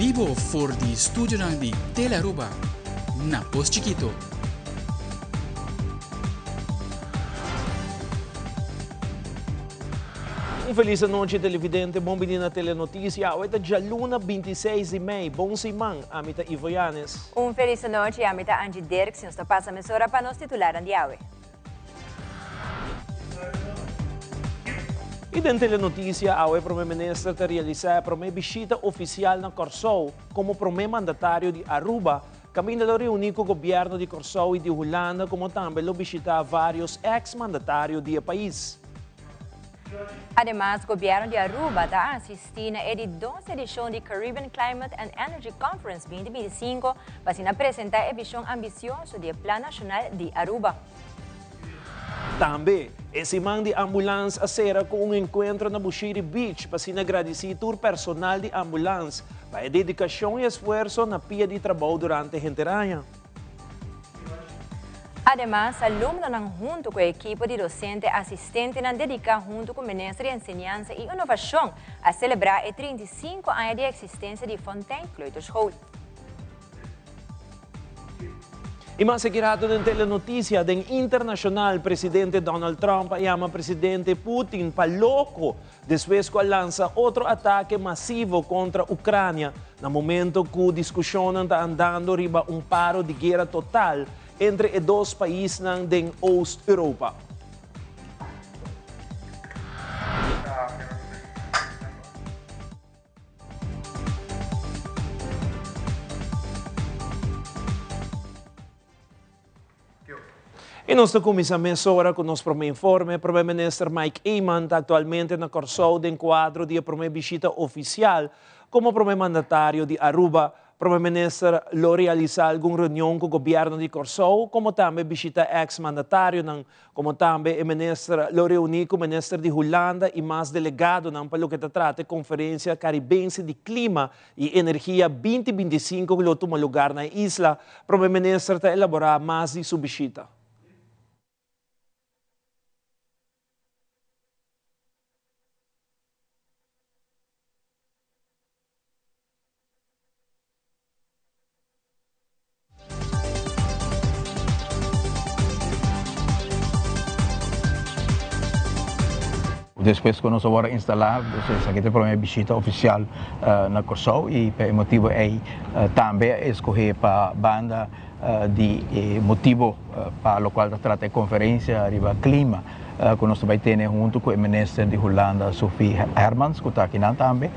vivo for di studio di Telaruba, na Post Chiquito. Feliz noite, televidente. Bom dia na Telenotícia. Hoje é dia luna 26 de maio. Bom semana, amita Ivo Yanes. Feliz noite, amita Angie Dirks. Nos passa a mesura para nos titular de hoje. E dentro da Telenotícia, a Primeiro-Ministro realizar a visita oficial na Corsou como primeiro mandatário de Aruba. Caminho da reunião com o governo de Corsou e de Holanda, como também visitar vários ex-mandatários do país. Además, o governo de Aruba está assistindo à 12ª edição de Caribbean Climate and Energy Conference 2025 para apresentar a visão ambiciosa do Plano Nacional de Aruba. Também, esse man de ambulância será com um encontro na Bushiri Beach para agradecer ao personal de ambulância para a dedicação e esforço na pia de trabalho durante a genteranha. Además, alunos junto com a equipe de docente assistente dedicam junto com o Ministro de Enseñanza e Inovação a celebrar os 35 anos de existência de Fontaine Kleuterschool. E mais segurado na Telenotícia, do internacional presidente Donald Trump chama presidente Putin para louco depois que lança outro ataque massivo contra a Ucrânia, no momento que a discussão está andando riba paro de guerra total entre os dois países da Oeste-Europa. E nós começamos agora com o nosso primeiro informe. O Primeiro-Ministro Mike Eamon está atualmente na Corsou de quadro de primeira visita oficial como primeiro mandatário de Aruba. O Primeiro-Ministro lo realiza alguma reunião com o governo de Corsou, como também visita ex-mandatário, como também o Ministro lo reúne com o Ministro de Holanda e mais delegado para o que trata a Conferência Caribense de Clima e Energia 2025 que toma lugar na isla. O Primeiro-Ministro está elaborar mais de sua visita. Depois que nós vamos instalar, essa aqui é a primeira visita oficial na Corsou e o motivo é também escolher para a banda de motivo para o qual trata a conferência arriba clima que nós vamos ter junto com o ministro de Holanda, Sophie Hermans, que está aqui também.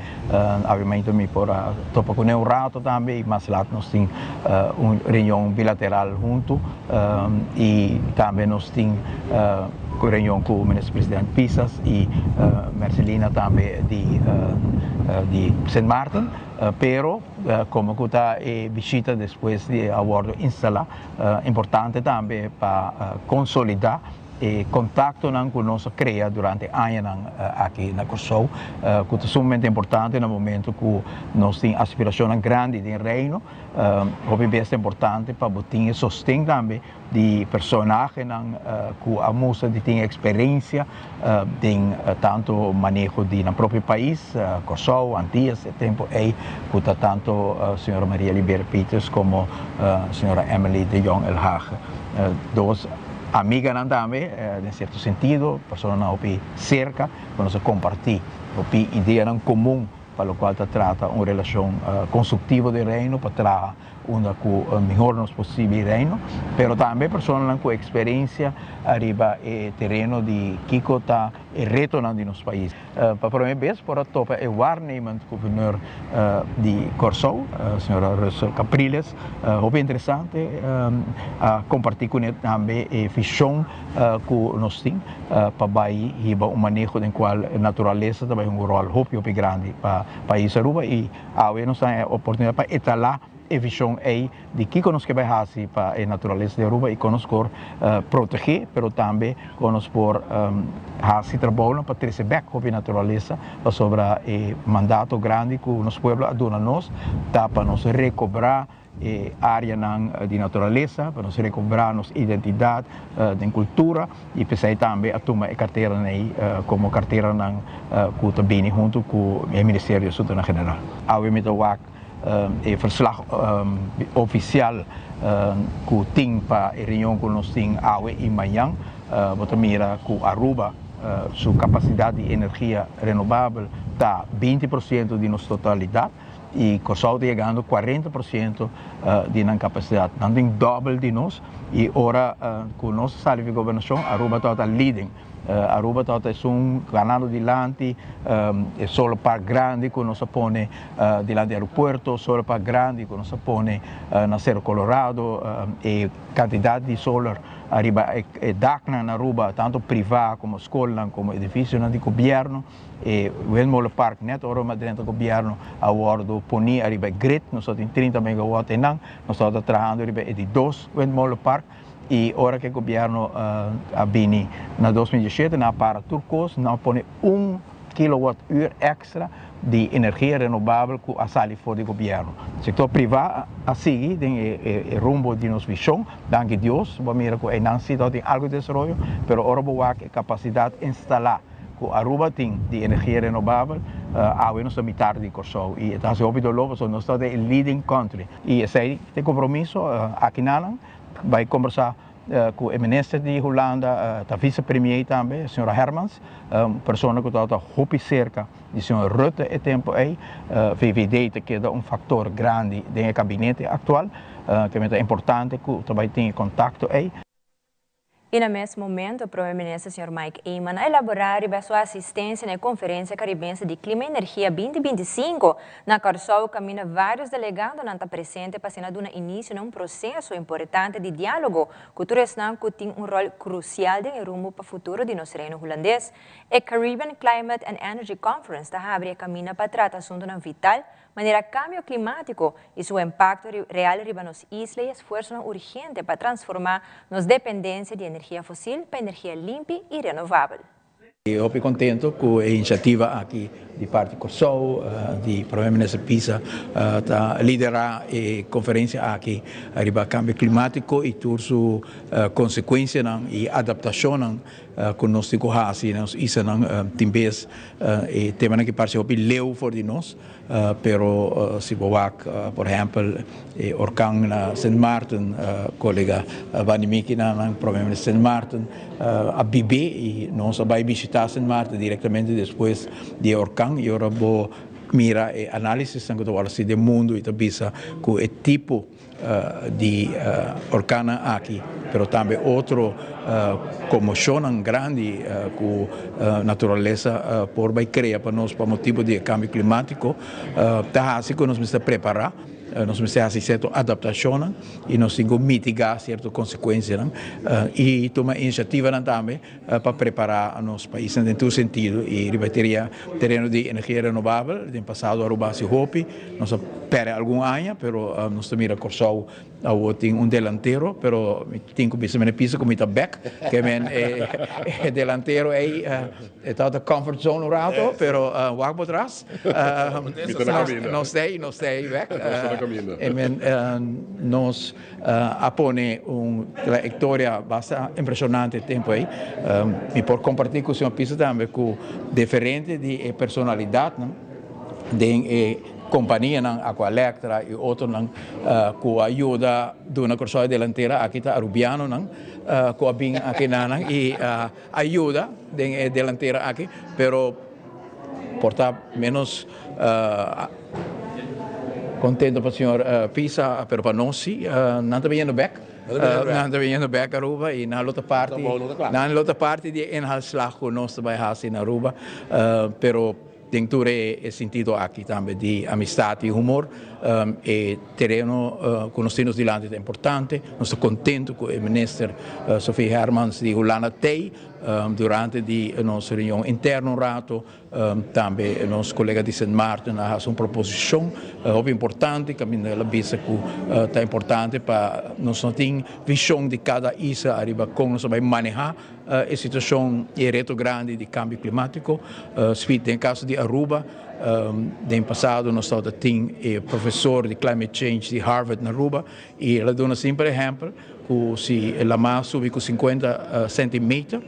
Obviamente, me por topa com um rato também, mas lá nós temos uma reunião bilateral junto e também nós temos reunião com o ministro-presidente Pisas e Marcelina também de St. Martin, pero como que está visita depois de acordo instalar, importante também para consolidar e contato que nós cria durante anos aqui na Corsou, que é sumamente importante no momento que nós temos aspirações grandes do reino, obviamente é importante para botar sustento também de personagens que a moça tem experiência em tanto manejo de no próprio país, Corsou, Antillas, tempo aí que está tanto a senhora Maria Libera Peters como a senhora Emily de Jong El Haag, duas amigas também, em certo sentido, pessoas que cerca, para nós compartilhar, ideia comum para o qual trata uma relação construtiva do reino, para trazer uma que melhor nos possível reino, mas também pessoas com experiência arriba o terreno de Kiko está retornando no nosso país. Para a primeira vez, para topa o waarnemend governor de Corsou, a senhora Russell Capriles, muito interessante compartilhar com ele também a visão que nós temos para baixo e o manejo em qual a natureza também um rol muito grande para o país Aruba e agora nós temos a oportunidade para etalar a visão aí de que nós queremos fazer para a natureza de Aruba e que nós queremos proteger, mas também que nós queremos fazer trabalho para trazer back a natureza sobre o mandato grande que o nosso povo dá a nós, para nós recobrar área de natureza, para nós recobrar nossa identidade de cultura e pensar também a tomar a carteira como carteira que também junto com o Ministério da Saúde General. Obviamente, e verslag oficial que tem para a reunião que nós temos hoje e amanhã, você mira que Aruba, sua capacidade de energia renovável está 20% de nossa totalidade e Curaçao está chegando a 40% de nossa capacidade. Não tem dobro de nós e agora com nossa sala de governação, Aruba está leading. Aruba está ganhando dilante, solar park grande que nós põe dilante do aeroporto, solar park grande que nós põe na Cerro Colorado, e quantidade de solar arriba na Aruba, tanto privado como escola, como edifício do governo, e o solar park net ora dentro do governo a bordo poni arriba grid, nós temos 30 megawatt e nós estamos trabalhando arriba de 2 solar park. E agora que o governo abini na 2017 na para Turcos, não põe 1 kWh extra de energia renovável que a sali for do governo. O setor privado a seguir tem o rumbo de nossa visão, danke Deus, vamos ver que não se tem algo de desenvolvimento, mas agora vamos ver a capacidade de instalar que a Aruba tem de energia renovável, a nossa metade de Curaçao. E então, se o óbito logo, nós estamos em leading country. E esse é o compromisso aqui na vai conversar com o ministro de Holanda, a vice-premier também, a senhora Hermans, pessoa que está muito cerca de senhor Rutte e tempo aí, VVD que é fator grande no gabinete atual, que é importante que também tenha contato aí. E no mesmo momento, o primeiro-ministro, Sr. Mike Eyman, a elaborar a sua assistência na Conferência Caribense de Clima e Energia 2025. Na Curaçao, caminha vários delegados não estão presentes para dar início a um processo importante de diálogo que todos que tem rol crucial no rumo para o futuro de nosso reino holandês. A Caribbean Climate and Energy Conference está abrindo caminho para tratar assuntos vital, maneira cambio climático e seu impacto real riba nas islas e esforço urgente para transformar nossa dependência de energia fóssil para energia limpa e renovável. Eu estou contente com a iniciativa aqui de parte de Curaçao, de primeiro-ministro Pisa, a liderar a conferência aqui sobre cambio climático e todas as consequências e adaptação que nós temos que fazer. Isso também é tema que parece que leu for de nós, pero se por exemplo, o orcão na St. Martin, colega Vanimiki na primeiro-ministro St. Martin, a Bibe e nós vamos visitar St. Martin diretamente depois de orcão e agora vou mirar a análise do mundo e também com o tipo de orcão aqui, mas também outro comoção grande com a natureza por vai criar para nós para motivo de cambio climático, tá assim que nós precisamos preparar. Nós precisamos fazer certa adaptação e nós temos que mitigar certas consequências e tomar iniciativa também para preparar nosso país em todo sentido e rebateria terreno de energia renovável no passado a Aruba se hopi nós espera algum ano pero nós também a Curaçao tem delantero pero tem que pensar pisa como está back que é delantero aí está da comfort zone rato pero walk por trás não sei back nos apone uma trajetória bastante impressionante tempo aí e por compartilhar com o senhor Pisa também com diferente de personalidade de companhia a Aqualectra e outro com a ajuda de uma Curaçao delantera aqui está Arubiano com a bem aqui e ajuda de delantera aqui pero portar menos contento para o senhor Pisa, pero para nós não está vindo back. Não está vindo back a Aruba e na outra parte de inhalslag que nós também fazemos na Aruba, pero tem todo o sentido aqui também de amizade e humor e terreno que nós temos diante é importante. Nós estamos contentes com o ministro Sophie Hermans de Holanda tem durante a nossa reunião interna um rato também nosso colega de St. Martin faz uma proposição importante que a minha visa que está importante para nós não ter visão de cada isla arriba como nós vamos manejar a situação e reto grande de cambio climático. No caso de Aruba, no passado nós tínhamos professor de climate change de Harvard na Aruba e ela deu um simples exemplo se a mar sube com 50 centímetros,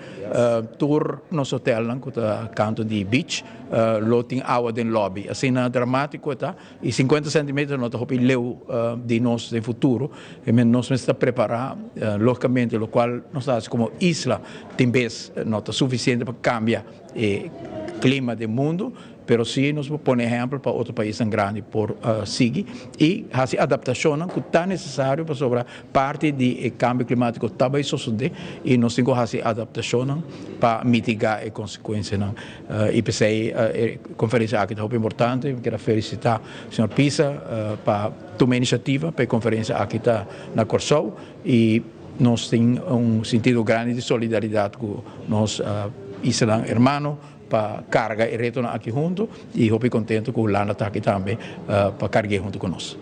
tour nosso hotel lá com o canto de beach, lá tem água dentro do lobby. Assim, é dramático, tá? E 50 centímetros nós estamos leu de nós no futuro, e nós estamos preparados localmente, o qual nós estamos como isla, tem vez, não está suficiente para cambiar o clima do mundo, pero sim nos põe exemplo para outro país tão grande por seguir e essa adaptação que é necessário para sobre parte do cambio climático também suceder e nós temos essa adaptação para mitigar as consequências. E pensei a conferência aqui é muito importante, quero felicitar o senhor Pisa para tomar iniciativa para a conferência aqui na Corsou e nós temos sentido grande de solidariedade com nós isla hermano para carregar e retornar aqui junto e estou contente com o Lana está aqui também para carregar junto conosco.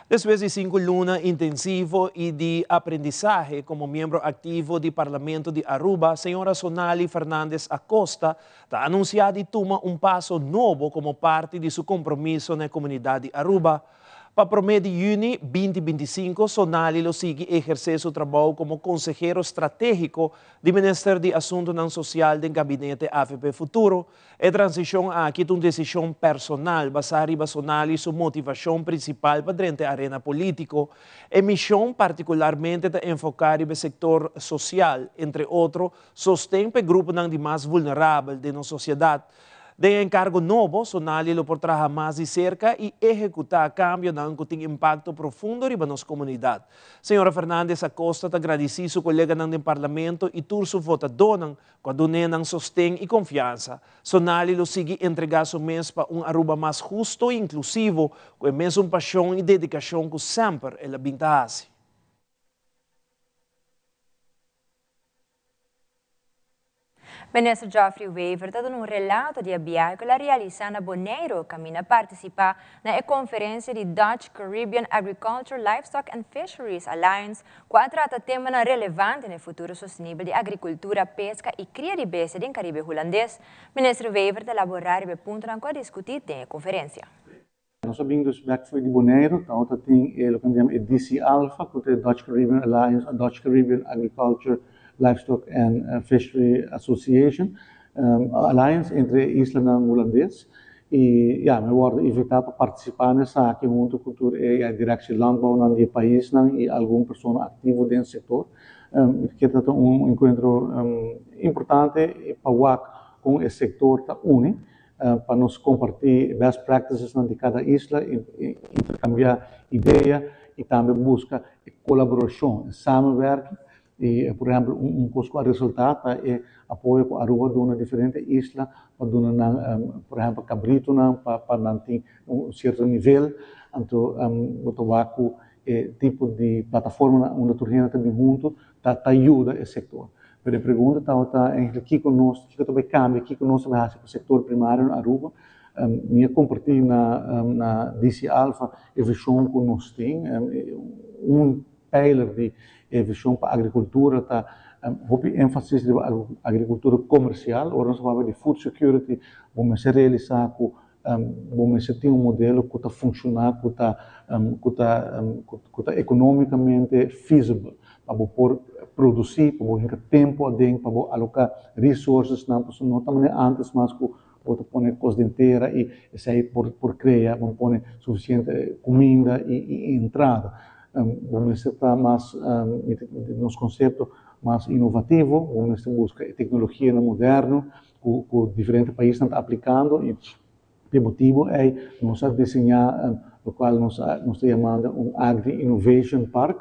Después de 5 lunas intensivo y de aprendizaje como miembro activo del Parlamento de Aruba, señora Sonali Fernández Acosta ha anunciado y toma un paso nuevo como parte de su compromiso en la comunidad de Aruba. Para o mês de junho 2025, Sonali lo sigue ejercer su trabajo como consejero estratégico do Ministério de Assuntos Social del Gabinete AFP Futuro. A transição aqui é uma decisão personal, basada em Sonali sua motivação principal para dentro da arena política. A missão particularmente é enfocar no setor social, entre outros, sustém para grupos mais vulneráveis da nossa sociedade. De encargo novo, Sonali lo por trabalhar mais de cerca e executar cambio que tem impacto profundo na nossa comunidade. Senhora Fernandes Acosta agradece seu colega no parlamento e todos os votadores quando nenhum sustém e confiança. Sonali lo sigue entregar seu mês para Aruba mais justo e inclusivo, com a mesma paixão e dedicação que sempre ela brinda. Ministro Geoffrey Wever está dando relato de viagem que ela realiza na Bonaire, caminha participar na conferência de Dutch Caribbean Agriculture, Livestock and Fisheries Alliance, que trata tema relevante no futuro sustentável de agricultura, pesca e cria de bestas no Caribe holandês. Ministro Wever está elaborando o ponto que discutir na conferência. Nós sabemos que foi de Bonaire, então tem o que chamamos de DC Alpha, que é a Dutch Caribbean Alliance, a Dutch Caribbean Agriculture, Livestock and Fishery Association, alliance entre Island e holandês. E me word invitado para participar nessa aqui junto com a direção de landbouw no país e alguma pessoa ativa dentro do setor. Que é encontro importante para com o setor da UNI, para nos compartilhar best practices de cada isla, intercambiar ideias e também buscar colaboração, samverking. E, por exemplo, pouco resultado é apoio para Aruba de uma diferente isla, para por exemplo, cabrito para manter certo nível, então o tabaco tipo de plataforma onde turma também junto ajuda esse setor. Mas a pergunta está em que conosco, que também cambia, que conosco vai para o setor primário na Aruba. Minha compartilha na DC Alpha a visão que nós temos, pijler de visão para a agricultura, houve ênfase na agricultura comercial, agora nós falamos de food security, vamos realizar vamos ter modelo que está funcionando, que está economicamente feasible, para poder produzir, para poder ter tempo dentro, para alocar recursos, não também antes, mas que pode pôr coisa inteira e sair por criar, vamos pôr suficiente comida e entrada. Vamos estar mais nos conceitos mais inovativos, vamos buscar tecnologia moderna que diferentes países estão aplicando e o motivo é nós desenhar o qual nós estamos chamando Agri Innovation Park,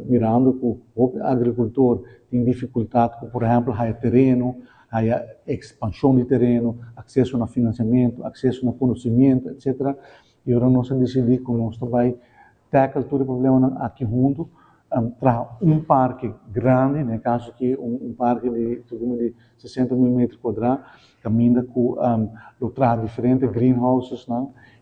mirando que o agricultor tem dificuldade, por exemplo, a terreno, a expansão de terreno, acesso a financiamento, acesso a conhecimento, etc. E agora nós decidimos que nós também tackle todo o problema aqui junto, traz parque grande, no caso que parque de 60 mil metros quadrados, caminha com traz diferentes greenhouses,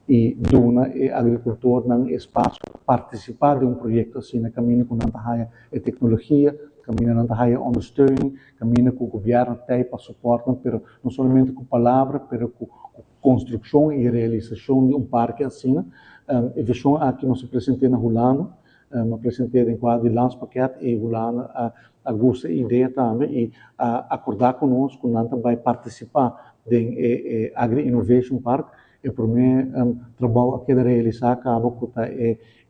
e dona e agricultor não espaço para participar de projeto assim, caminha com tanta tecnologia, caminha com tanta understeuning, caminha com o governo tem para suportar, mas não somente com palavras, mas com construção e realização de parque assim. A visão aqui nós se apresentei na Holanda, apresentei em quadro de lançamento e volando a gosta ideia também e acordar conosco quando vai participar do Agri Innovation Park e para mim trabalho que realizar acaba com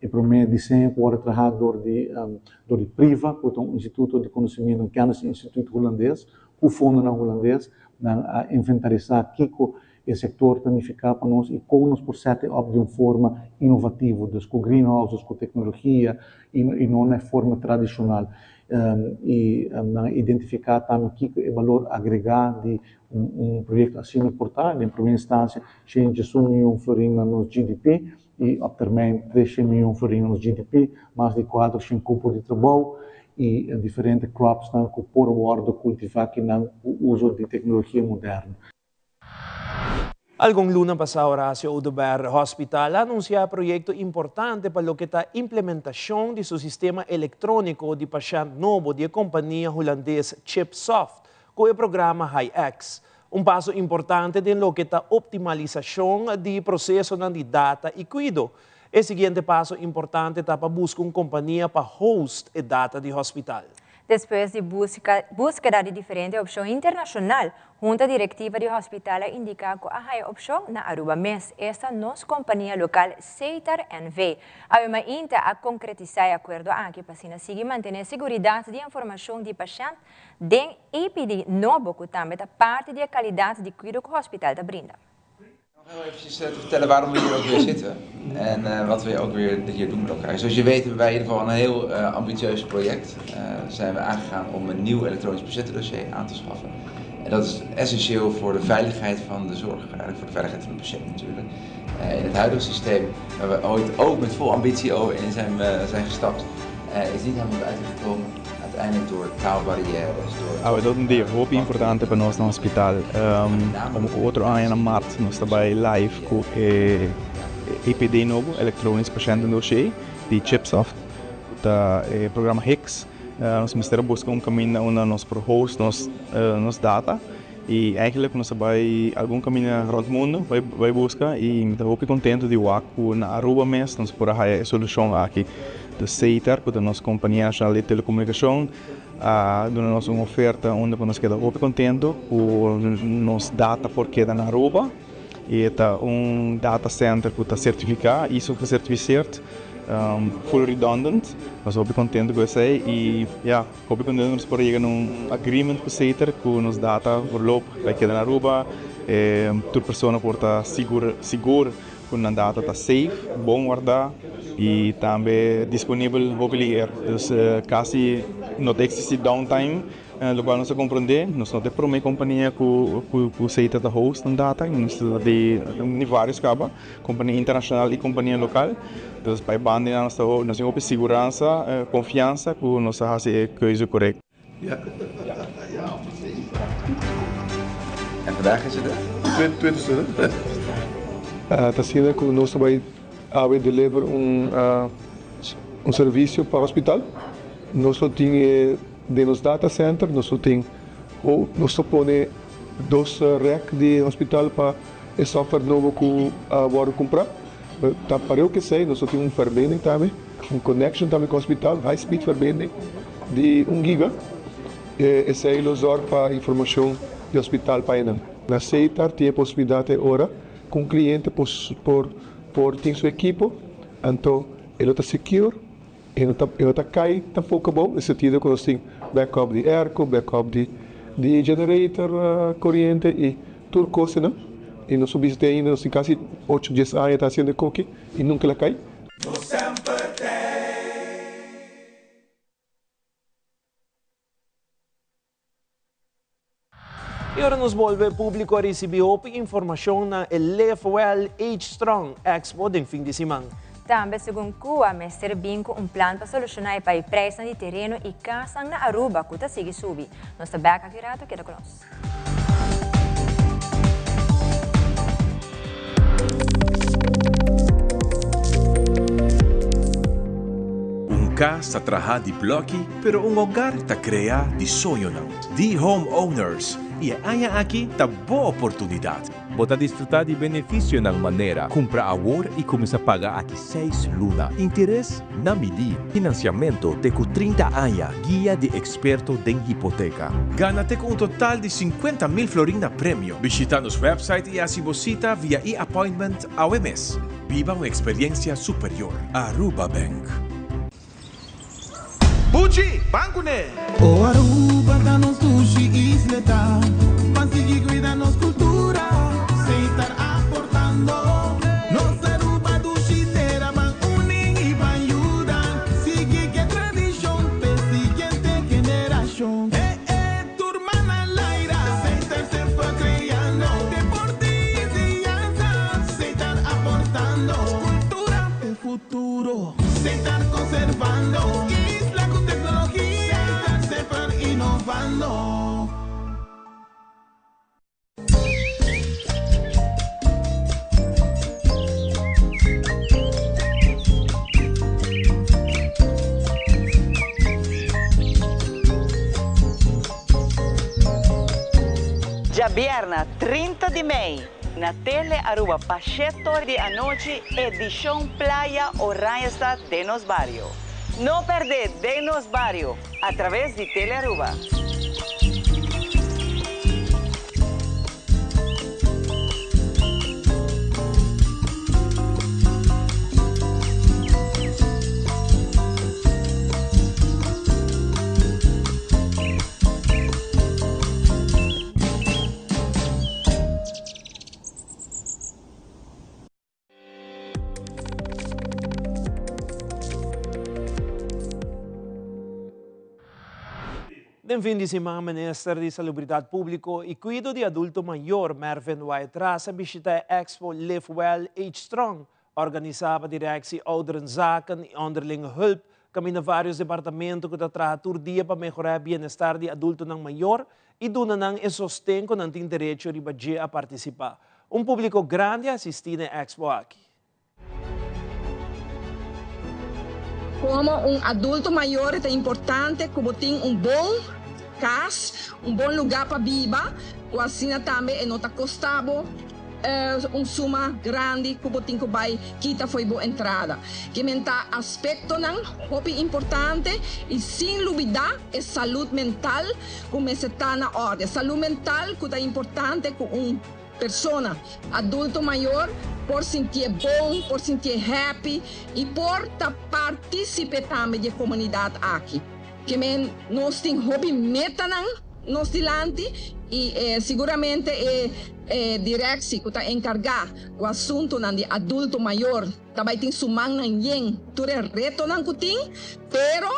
e para mim desenho que agora trabalhador de priva com um instituto de conhecimento que é o Instituto Holandês o fundo na holandês a inventarizar Kiko e setor planificar para nós e como nos procede de uma forma inovativa, dus com greenhouses, com tecnologia e não é forma tradicional. Identificar também o valor agregado de projeto assim importante, em primeira instância, 100 milhões florins no GDP e, a termine, 300 milhões florins no GDP, mais de 400 cupos de trabalho e diferentes crops que por guarda cultivar que não o uso de tecnologia moderna. Algum luna passado, Horacio Oduber Hospital anuncia proyecto importante para lo que está implementación de su sistema electrónico de paciente novo de compañía holandesa Chipsoft, con el programa HiX. Un paso importante de lo que está optimalización de proceso de data y cuidado. El siguiente paso importante está para buscar una compañía para host el data de hospital. Después de búsqueda de diferentes opções internacional, junta diretiva do hospital indica que a opção na Aruba MES, esta nossa companhia local Seitar NV, ainda a concretizar acordo aqui para seguir manter a segurança de informação de paciente, den EPD novo que também é parte da qualidade de cuidado que o hospital brinda. Heel eventjes te vertellen waarom we hier ook weer zitten en wat we ook weer dit jaar doen met elkaar. Zoals je weet hebben wij in ieder geval een heel ambitieus project. Zijn we aangegaan om een nieuw elektronisch patiëntendossier aan te schaffen. En dat is essentieel voor de veiligheid van de zorg, eigenlijk voor de veiligheid van de patiënt natuurlijk. In het huidige systeem, waar we ooit ook met vol ambitie in zijn gestapt, is niet helemaal uitgekomen. Uiteindelijk door taalbarrières. Dat is een hoop importante para nós no hospital. Outro ano, em março, nós estamos live com o EPD novo, Electronic Patient Dossier, de Chipsoft, do programa HiX. Nós estamos buscando caminho onde nós host nos data. E eigenlijk nós vai algum caminho rond o mundo, vai buscar e estou muito contente de ver que na Aruba MES nós por a solução aqui. De Seitar, que é a nossa companhia nacional de telecomunicação, dando-nos uma oferta onde nós quedamos muito contentes com nos data porque na Aruba e é data center que está certificado, isso que é certificado, full redundant, nós estamos contentes com isso e muito contentes por chegar num agreement com Seitar que nos data voorlopig vai quedar na Aruba, toda pessoa pode estar segura que a data está safe, bom guardar e também disponível mobiliar. Então, quase não existe downtime, o qual nós compreendemos. Nós não temos uma companhia que aceita a host na data, nós temos de vários cabos, companhia internacional e companhia local. Então, para a banda, nós temos segurança, confiança que nós fazemos a coisa correta. En vandaag is het er? 20. Está sendo que nós vai deliver serviço para o hospital. Nós temos de nos data center, nós temos põe 2 racks de hospital para o software novo que vamos comprar. Para eu que sei, nós temos verbinding também, connection também com o hospital, high speed verbinding de 1 giga. Esse é o usuário para informação do hospital para ele. Na Seitar tem a possibilidade agora com o cliente por ter seu equipo, então ele está secure, ele está cai tampouco bom, nesse sentido que nós temos backup de airco, backup de generator corrente e tudo coisa, não? E nós subimos ainda, nós temos quase 8, 10 anos está sendo coque e nunca ela cai. E agora nos volve público a receber informação na Live Well Age Strong Expo do fim de semana. Também, segundo CUA, Mr. Binco, plano para solucionar para o preço de terreno e casa na Aruba, que está seguindo subir. Nós estamos aqui direto, queda conosco. Casa está trabalhando de bloco, pero lugar está criado de sonho não. De homeowners, e aya aqui tá boa oportunidade. Bota desfrutar de benefício na maneira. Compra agora e começa a pagar aqui 6 lunas. Interesse na midi. Financiamento te com 30 anos. Guia de experto de hipoteca. Gana-te com um total de 50.000 florina prêmio. Visita nosso website e assim você via e-appointment ao mês. Viva uma experiência superior. Aruba Bank. Pucci, banco né? O Aruba dá-nos sushi e isleta. Conseguir cuidar nos cultura. Sem estar aportando. Nos Aruba do Chiteira van unem e van ajudar. Sigue que tradição para siguiente geração. Turma na laira. Sem estar sempre criando. Deportes e danças. Sem estar aportando. Cultura de futuro. Sem estar conservando. Já viernes 30 de maio, na Tele Aruba Pacheto de a noite, edição Playa Oranjestad de nos Barrio. Não perder de nos Barrio, através de Tele Aruba. Den fin de semana, Minister de Salubridade Público e Cuido de Adulto Maior, Mervyn White, a visita a Expo Live Well, Age Strong, organizada por Directie Ouderenzaken e Onderlinge Hulp, caminha vários departamentos que tratam por dia para melhorar o bem-estar de adulto maior e donam e sostém com o direito de a participar. Público grande assistindo à Expo aqui. Como adulto maior é importante que tenha bom casa, bom lugar para viver, e assim também não está custado suma grande que vai kita foi boa entrada. Que menta aspecto não hopi importante e sem dúvida é saúde mental como está na ordem. Saúde mental que é importante com persona adulto maior por sentir bom, por sentir happy e por participar também da comunidade aqui. Que nós temos hobby meta nos dilante e seguramente Directie que está encarregada do assunto de adulto maior também tem sumang ng yen ture reto ng kuting pero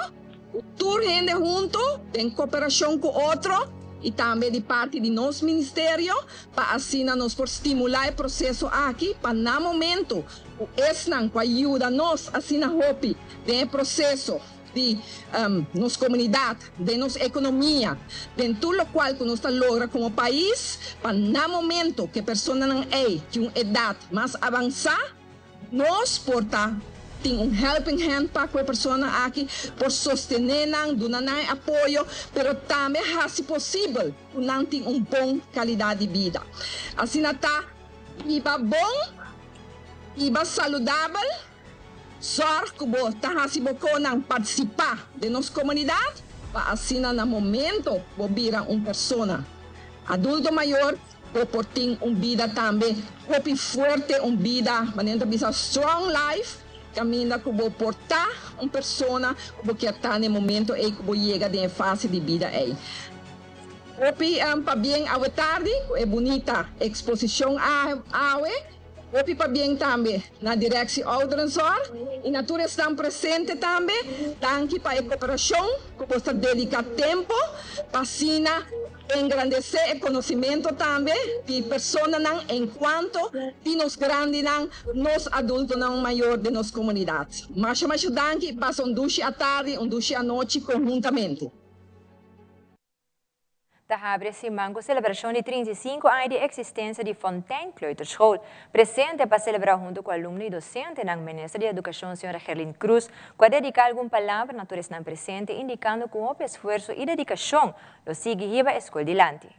tur gente junto tem cooperação com outro e também de parte de nosso ministério para assim nós por estimular o processo aqui para no momento o esnan que ajuda nós assim na hopi de processo de nossa comunidade, de nossa economia, de tudo o qual que nós logra como país, para no momento que a pessoa não é de uma idade mais avançada, nós porta tem helping hand para a pessoa aqui por sostener, dar apoio, mas também se possível, não tem boa qualidade de vida. Assim está, iba bom, iba saudável, sorte que você pode participar de nossa comunidade, para assim, no momento, você vira uma pessoa adulto maior, você ter uma vida também, uma forte, uma vida, uma strong life, caminha que você portar uma pessoa que está no momento em que você chega em fase de vida. Para bem à tarde, é bonita exposição Hopi para bem também na Directie Ouderenzaken e natureza estão presente também, tanque para a cooperação, que possa dedicar tempo para engrandecer o conhecimento também de pessoas enquanto de nos grandes, nos adultos maior de nossa comunidade. Mas danke, passa duche à tarde, duche à noite conjuntamente. Abre-se mango celebração de 35 anos de existência de Fontaine Kleuterschool, presente para celebrar junto com aluno e docente na Ministra de Educação, Sra. Gerlin Cruz, que dedicar alguma palavra natureza presente, indicando com o esforço e dedicação, lo sigue a escola dilante.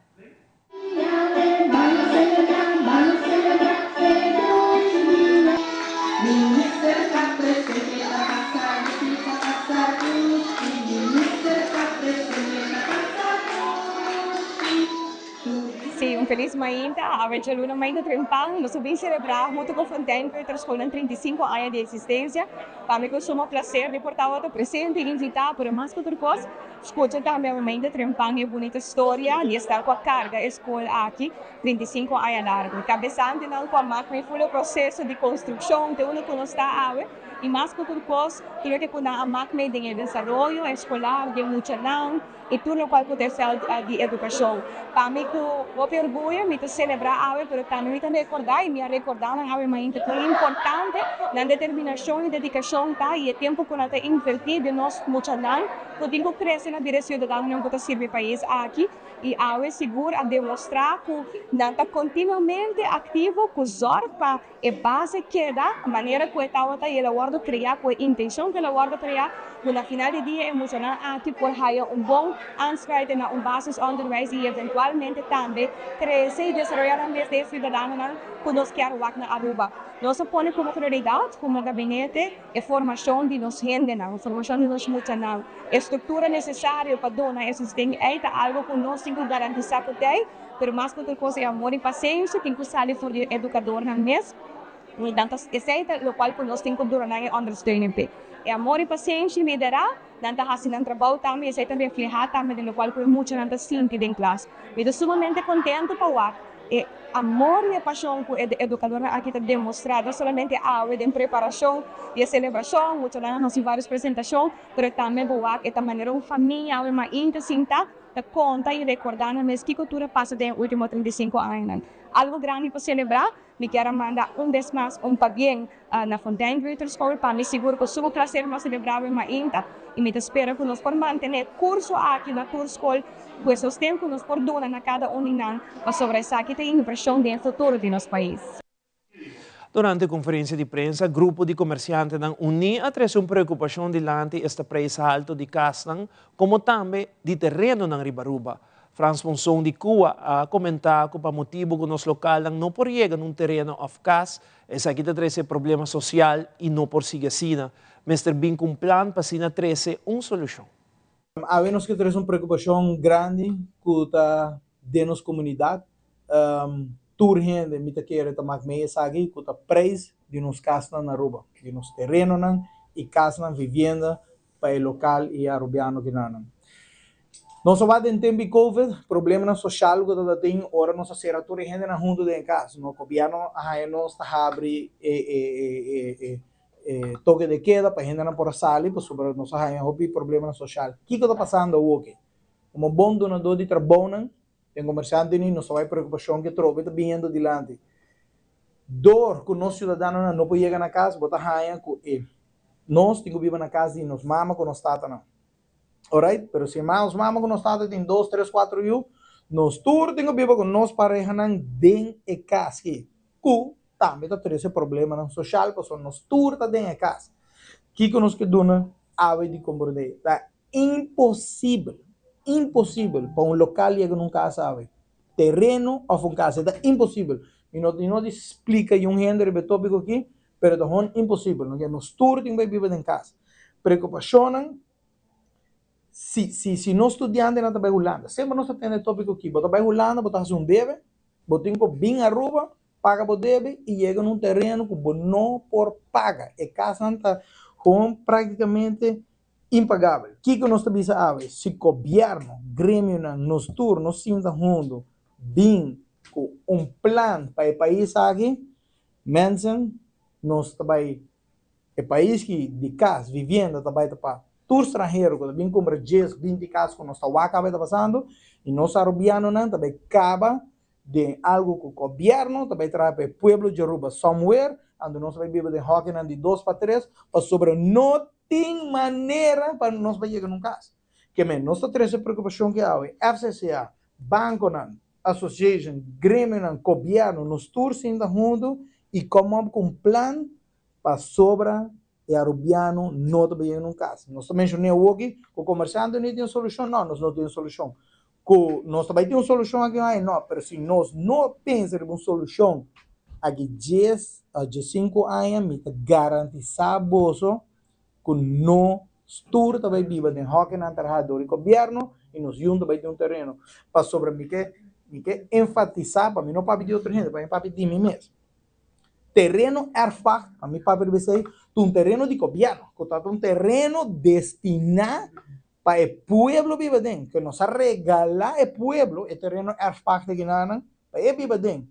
Sim, feliz mainta, a Luna mainta trimpang, nós vamos celebrar muito com Fontaine, que transcorrem 35 anos de existência. Para mim, é um prazer de portar outro presente e invitar para mais outra coisa. Escuta também a mainta trimpang e bonita história de estar com a carga escola aqui, 35 anos largo. Cabeçante não com a máquina, foi o processo de construção, de onde nós está e mais outra coisa, tudo que com a máquina de desenvolvimento escolar, de muita não, e tudo o qual pode ser de educação. Para mim, eu orgulho me celebrar a ave, mas também me recordar e me recordar a ave mais importante na determinação e dedicação tá e o tempo que nós invertir de nós muito não, eu tenho que crescer na direção da União que serve o país aqui e a ave segura a demonstrar que nós está continuamente ativo, que zorga para a base que dá, a maneira que está e ela guarda criar, com a intenção que ela guarda criar, no final do dia emocional aqui por ter bom aansluiten na basisonderwijs e eventualmente também crescer e desenvolver mais de cidadãos que nós queremos na Aruba. Nós pomos como prioridade, como gabinete, a formação de nós gente, a formação de nós mutanão, a estrutura necessária para dar assistência é algo que nós temos que garantizar que tem, mas mais que outra coisa é amor e paciência, tem que sair for de educador na mesa, e tanto esse é o qual nós temos que durar na understanding. É amor e paciência liderar, nanta hasilhan trabalho também, esse também reflejar também no qual por muito nanta sinti em classe. Me estou sumamente contente para e amor e paixão que a educadora aqui está demonstrada, não somente a de preparação de celebração, muito nas várias apresentações, mas também para esta maneira uma família, uma intensidade de conta e recordar na mesma que cultura passa nos últimos 35 anos. Algo grande para celebrar, me quero mandar vez mais bem na Fontaine Greater School, para me seguro que o prazer nós celebrar uma INTA e me espero que nós por manter curso aqui na Tour School, pois os tempos nos perdona na cada para sobressair que tem impressão do futuro de nosso país. Durante a conferência de prensa, grupo de comerciantes ng Uni atrás uma preocupação diante este preço alto de castan, como também de terreno ng Ribaruba. Franz Monson de Cuba a comentar que para motivo que nos local não por chegar num terreno of cas, essa aqui traz problema social e não por seguir assim. Mr. Bin com plan para sina trazer uma solução. Havemos que ter uma preocupação grande com a de nossa comunidade. Turhen me te quer tomar meia sagi com o preço de nos casas na Aruba, de nos terreno e casas vivenda para o local e arubiano que não. Nós só vai em tempo de Covid, problema social que nós tem, ora nós será gente na junto de casa, no governo a nós está abre toque de queda para gente não por sair, para sobre nós há problema social. O que está passando hoje? Como bom donador de trabalho, tem comerciante nem não só vai preocupação que troca está vindo adiante. Dor que nós cidadãos não pode chegar na casa, botar raia que nós temos que viver na casa e nos mama com nós tata não. Alright, pero se os mama com nós tata tem 2, 3, 4 anos, nós todos temos que viver com nós pareja não dentro de casa que também está tendo esse problema não social, porque nós todos está dentro de casa. Que nós que dona ave de compreender, tá impossível para um local chegar num casa ave, terreno ou uma casa, é impossível. E não explica um gênero tópico aqui, pero é impossível, não é nós todos temos que viver em casa. Preocupação se nós estudiantes não estamos regulando, sempre nós temos tópico aqui, você vai regulando, você faz deve, você tem que vir a Aruba, paga o deve e chega num terreno que você não por paga. E casa está praticamente impagável. O que nós estamos a se o governo, grêmio, nós todos, nós sinta junto, bem com plano para o país aqui, mensen, nós também, o país que de casa, vivenda, também para tour estrangeiro, quando vem comprar 10, 20 casas que nós está passando, e nós arubianos também acaba de algo que o governo também traz para o povo de Aruba, somewhere, onde nós vai viver de hockey de 2 para 3, para sobre não tem maneira para nós chegar num caso. Que nós temos essa preocupação que há, FCCA, Banco, Association, Grêmio, governo, nós todos ainda juntos e como com um plano para sobra e arubiano não está bem num caso. Nós também mencionamos aqui que o comerciante não tem solução, não, nós não temos solução. que nós também temos uma solução aqui, não, mas se nós não pensamos em uma solução aqui 10 a 5 anos, me garantiza bolso que não estudo também viva de hockey na terra do governo e nos juntos vai ter um terreno para sobre mim que enfatizar para mim não para pedir outra gente, para mim para pedir mim mesmo. Terreno erfach, para mim para dizer um terreno de governo, que está um terreno destinado para o pueblo viver dentro, que nos regala o pueblo, o terreno erfach de Guiana, para ele viver dentro.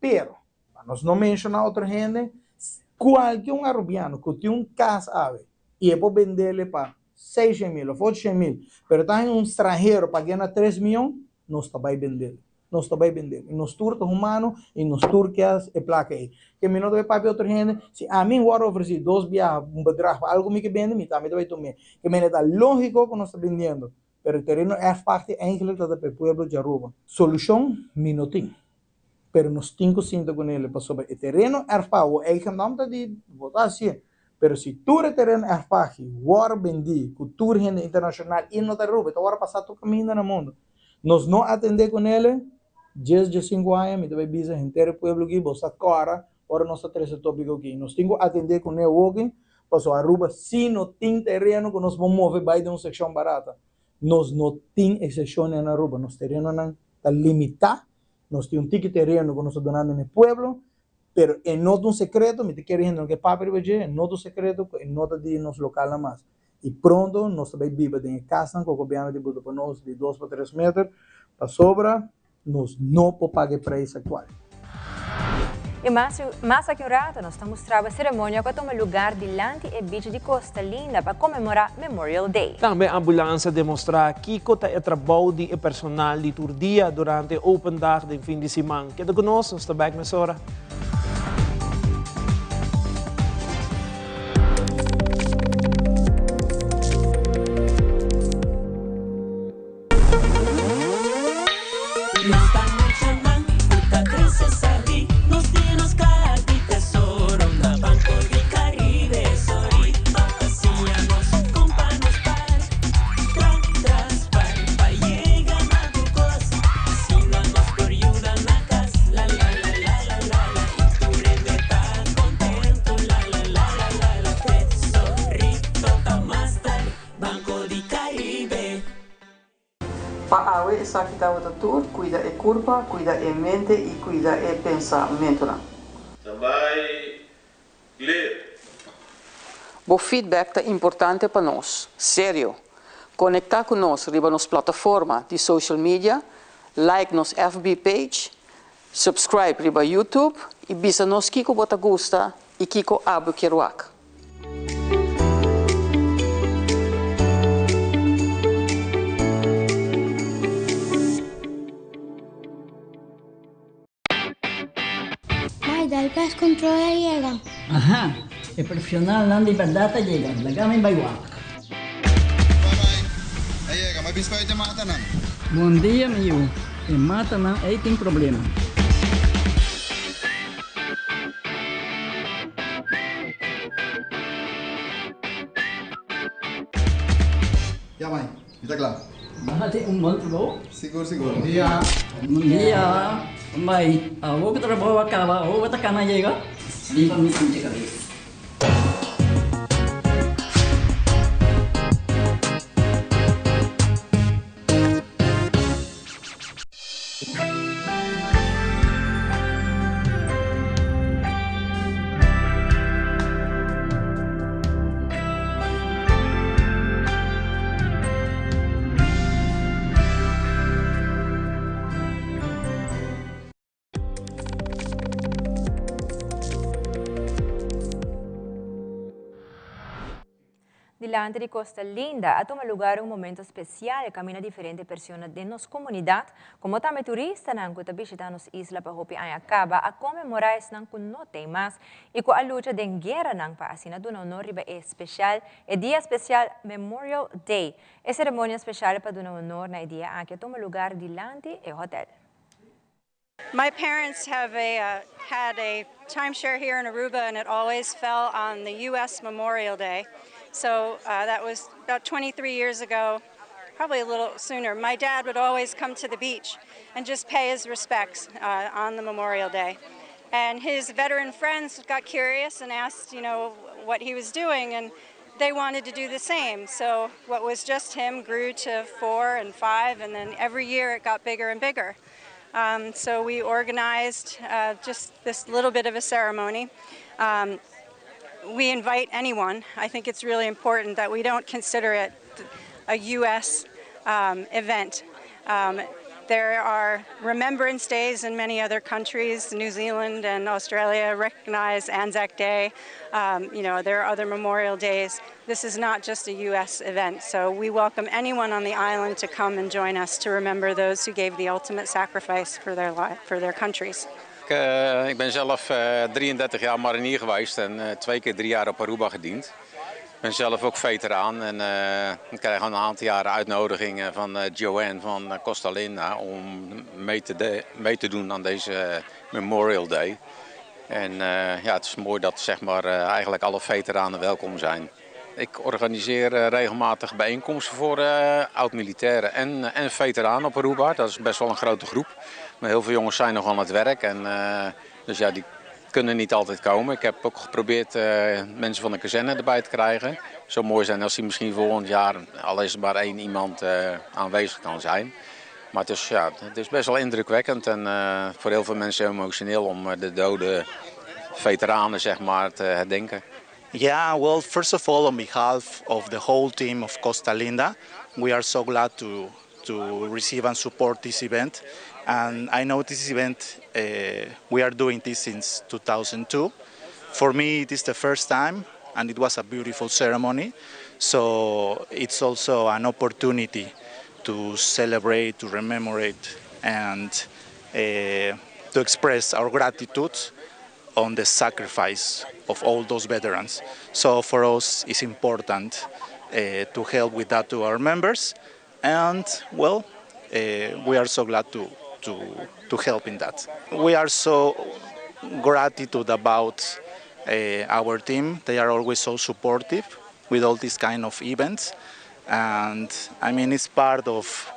Pero, para nós não mencionar outra gente, qualquer um arubiano que tem casa ave e eu vou vender para 6.000 ou 8.000, mas está em um estrangeiro para ganhar 3 milhões, nós também vender. Nós também vender. E nos turcos humanos e nos turcos e placa aí. Que me não deve pagar outra gente, se a mim vou oferecer 2 viagens, um bedrag, algo que vende, me também deve tomar. Que me dá lógico que nós estamos vendendo. Mas o terreno é parte eigenlijk dat o pueblo de Aruba. Solução, me não tem. Pero nos tenho sinto com ele, para sobre o terreno é pago, é que não está de votar assim. Pero se tu terreno é pago, war vendi, cultura internacional e não está Aruba, então agora passar tu caminho no mundo. Nós não atender com ele, 10 de 5 anos, me deve dizer, inteiro pueblo aqui, você agora, agora nós temos esse tópico aqui. Nós temos que atender com ele hoje, para Aruba, se não tem terreno que nós vamos mover, vai de uma secção barata. Nós não temos exceção na Aruba, nosso terreno está limitado. Nós temos um tique terreno que nós estamos donando no pueblo, mas é não um secreto, me quero dizer que papo é não um secreto, é nota de nosso local mais. E pronto, nós também vivemos em casa, com o governo de Buda para nós de 2 para 3 metros, para sobra, nós não podemos pagar preço atual. E mais aqui um rato, nós estamos mostrando a cerimônia que toma lugar diante do beach de Costa Linda para comemorar Memorial Day. Também a ambulância demonstra que o trabalho de personal de turdia durante o Open Dag de fim de semana. Queda conosco, nós estamos aqui nessa hora. Para awe essa que está tour, cuida a curva, cuida a mente e cuida o pensamento. Também ler. O feedback é importante para nós, sério. Conectar com nós riba nas plataformas de social media, like nos FB page, subscribe riba YouTube e bisa nos kiko bota gusta e kiko abu kiruak. Dal pest control llega. Ajá, el profesional não de verdade llega. Lagame baiwa. Aí llega, mas biscoito te mata não. Bom dia, meu. E mata não, aí tem problema. Ya mãe, está claro. Mahati bom trabalho. Seguro, seguro. Bom dia. Bom dia. Mai, vou que trabalho acaba, vou botar cana chega. Limpa me sentir cabeça. Delante de Costa Linda, a tomar lugar um momento especial e caminha diferentes pessoas de nossa comunidade, como também turistas que estão visitando a isla para Hopi Ayacaba, a comemorar isso que não tem mais, e com a luta de guerra para assinar do honor especial, e dia especial Memorial Day. É cerimônia especial para dar honor na dia que toma lugar delante do hotel. My parents have had a timeshare here in Aruba, and it always fell on the U.S. Memorial Day. So that was about 23 years ago. probably a little sooner. My dad would always come to the beach and just pay his respects on the Memorial Day. And his veteran friends got curious and asked, what he was doing, and they wanted to do the same. So what was just him grew to 4 and 5, and then every year it got bigger and bigger. So we organized just this little bit of a ceremony. We invite anyone. I think it's really important that we don't consider it a U.S. event. There are remembrance days in many other countries. New Zealand and Australia recognize Anzac Day. There are other memorial days. This is not just a U.S. event, so we welcome anyone on the island to come and join us to remember those who gave the ultimate sacrifice for their countries. Ik ben zelf 33 jaar marinier geweest en 2 keer 3 jaar op Aruba gediend. Ik ben zelf ook veteraan en ik krijg al een aantal jaren uitnodigingen van Joanne van Costa Linda om mee te doen aan deze Memorial Day. En het is mooi dat eigenlijk alle veteranen welkom zijn. Ik organiseer regelmatig bijeenkomsten voor oud-militairen en veteranen op Aruba. Dat is best wel een grote groep. Maar heel veel jongens zijn nog aan het werk en dus die kunnen niet altijd komen. Ik heb ook geprobeerd mensen van de kazerne erbij te krijgen. Het zou mooi zijn als die misschien volgend jaar, al is er maar 1 iemand aanwezig kan zijn. Maar het is best wel indrukwekkend en voor heel veel mensen emotioneel om de dode veteranen te herdenken. Yeah, well, first of all, on behalf of the whole team of Costa Linda, we are so glad to receive and support this event. And I know this event, we are doing this since 2002. For me, it is the first time, and it was a beautiful ceremony. So it's also an opportunity to celebrate, to commemorate, and to express our gratitude on the sacrifice of all those veterans. So for us, it's important to help with that to our members. And, well, we are so glad to help in that. We are so gratitude about our team. They are always so supportive with all these kind of events, and I mean it's part of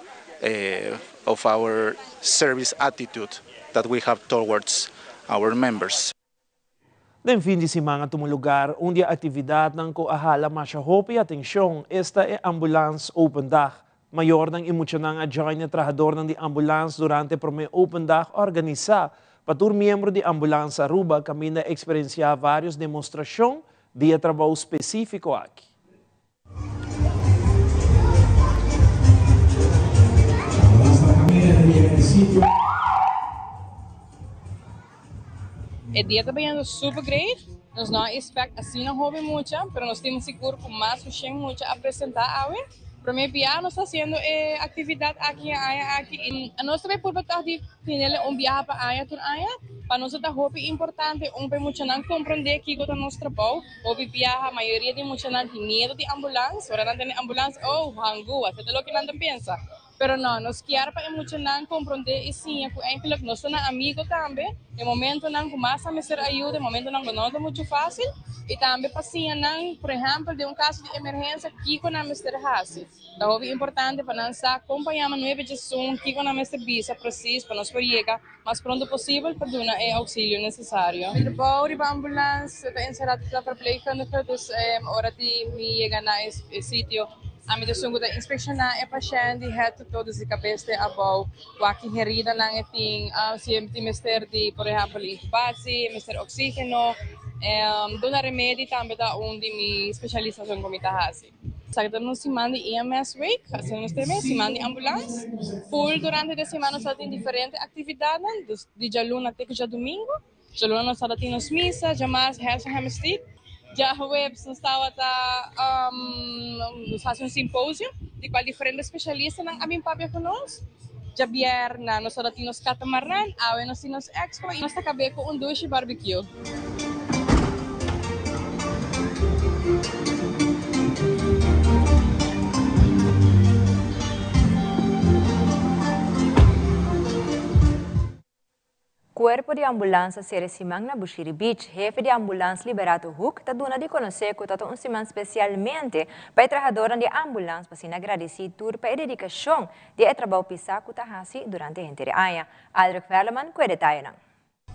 our service attitude that we have towards our members. Den fim de semana tomou lugar onde a atividade não coahala mais a roupa e atenção. Esta é Ambulance Open Dag. Maior ng emocionang a join na trabajador ng ambulance durante o primeiro Open Dag organizar. Patur membro de Ambulance Aruba camina experienciar várias demonstrações de trabalho específico aqui. El día está yendo super great. Nós não expect assim não houve muito, pero nós temos seguro com mais muito a apresentar hoje. Para mim, nós está fazendo atividade aqui aqui. Nós também por tratar de ter viagem para a para nós é muito importante muito não compreender que o nosso trabalho. Houve viagem, a maioria de muito não tem medo de ambulância. Agora não tem ambulância, hangu, até o que não pensa. Pero não, nós queremos para muito não compreender e sim, porque nós somos amigos também. No momento não começa a me ser ajuda, no momento não é muito fácil. E também para sim, não, por exemplo, de caso de emergência, que não é ser fácil. Então, é importante para nós acompanhar uma nova gestão, que não é serviço preciso para nós chegar mais pronto possível para dar o auxílio necessário. O trabalho da ambulância está encerrado para verpleegkundigen, dus hora de me chegar no sítio. A medicina da inspecionar é paciente, het todos de cabeça abau, qualquer herida não é tem, se tem mister de, por exemplo, intubação, mister oxígeno, dona remédio também da onde me especialização como está assim. Sabe, nós se manda EMS week, assim nós temos se manda ambulância, full durante a semana nós temos diferentes atividades, de jaluna até que domingo, jaluna nós temos missa, jamais resto hamstring. Já nós estava nos fazendo um simpósio de qual diferentes especialistas não abem papel conosco. Já vierna nós temos catamarã, agora nós temos expo e nós acabamos com duche barbecue. Cuerpo de ambulância Seresimang na Bushiri Beach, jefe de ambulância Liberato Hook, está dando de conhecer que está semana especialmente para a trabalhadora de ambulância para se agradecer por a dedicação de trabalho pisar que está durante a gente aia. Aldrich Verleman, com detalhe.